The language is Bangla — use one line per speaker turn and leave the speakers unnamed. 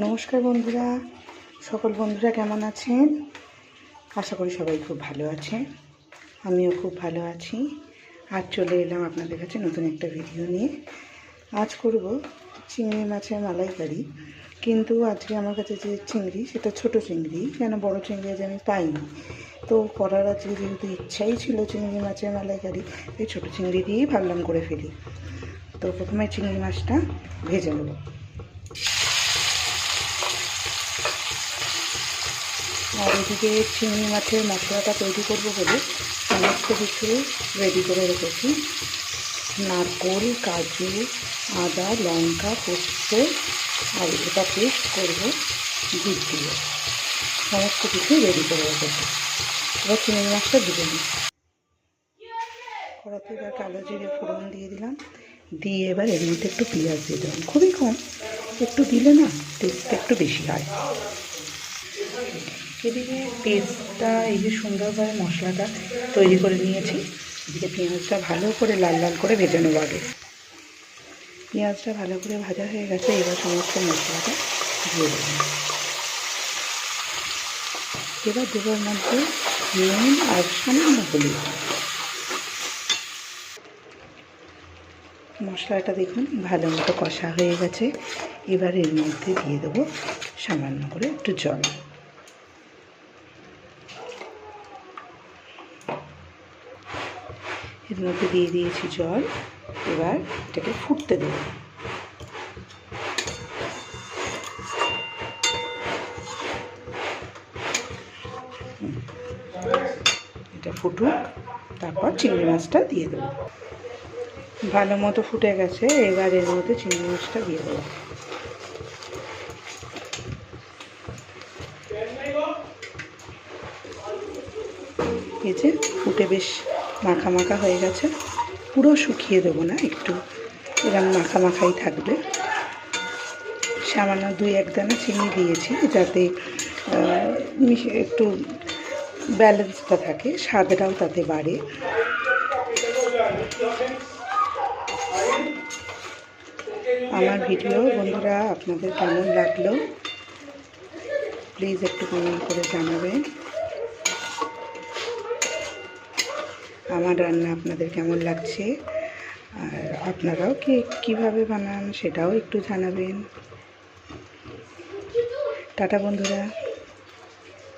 নমস্কার বন্ধুরা, সকল বন্ধুরা কেমন আছেন? আশা করি সবাই খুব ভালো আছে। আমিও খুব ভালো আছি। আজ চলে এলাম আপনাদের কাছে নতুন একটা ভিডিও নিয়ে। আজ করব চিংড়ি মাছের মালাইকারি। কিন্তু আজকে আমার কাছে যে চিংড়ি, সেটা ছোট চিংড়ি, কেন বড় চিংড়ি আজ আমি পাইনি। তো করার আজকে যেহেতু ইচ্ছাই ছিল চিংড়ি মাছের মালাইকারি, এই ছোটো চিংড়ি দিয়েই ভাবলাম করে ফেলি। তো প্রথমে চিংড়ি মাছটা ভেজে নেব। আর এদিকে চিংড়ি মাছের মশলাটা তৈরি করবো বলে সমস্ত কিছু রেডি করে রেখেছি। নারকোল, কাজু, আদা, লঙ্কা, পোস্ত, আর এটা পেস্ট করবো দুধ দিয়ে। সমস্ত কিছু রেডি করে রেখেছি। এবার চিংড়ি মাছটা দিয়ে দিই। কড়াতে এবার কালো জিরে ফোড়ন দিয়ে দিলাম। দিয়ে এবার এর মধ্যে একটু পেঁয়াজ দিয়ে দিলাম, খুবই কম, একটু দিলে না টেস্টটা একটু বেশি হয়। এদিকে পেস্টটা, এই যে সুন্দরভাবে মশলাটা তৈরি করে নিয়েছি, এদিকে পেঁয়াজটা ভালো করে লাল লাল করে ভেজে নেব। আগে পেঁয়াজটা ভালো করে ভাজা হয়ে গেছে, এবার সমস্ত মশলাটা দিয়ে দেব। এবার দেবার মধ্যে নুন আর সামান্য হলুদ। মশলাটা দেখুন ভালো মতো কষা হয়ে গেছে। এবার এর মধ্যে দিয়ে দেবো সামান্য করে একটু জল। এর মধ্যে দিয়ে দিয়েছি জল। এবার এটাকে ফুটতে দেব। এটা ফুটুক, তারপর চিংড়ি মাছটা দিয়ে দেবো। ভালো মতো ফুটে গেছে, এবার এর মধ্যে চিংড়ি মাছটা দিয়ে দেবো। এই যে ফুটে বেশ মাখা মাখা হয়ে গেছে। পুরো শুকিয়ে দেবো না, একটু এরকম মাখা মাখাই থাকবে। সামান্য 2-1 দানা চিনি দিয়েছি, যাতে একটু ব্যালেন্সটা থাকে, স্বাদটাও তাতে বাড়ে। আমার ভিডিও বন্ধুরা আপনাদের কেমন লাগলো প্লিজ একটু কমেন্ট করে জানাবেন। আমার রান্না আপনাদের কেমন লাগছে, আর আপনারাও কীভাবে বানান সেটাও একটু জানাবেন। টাটা বন্ধুরা।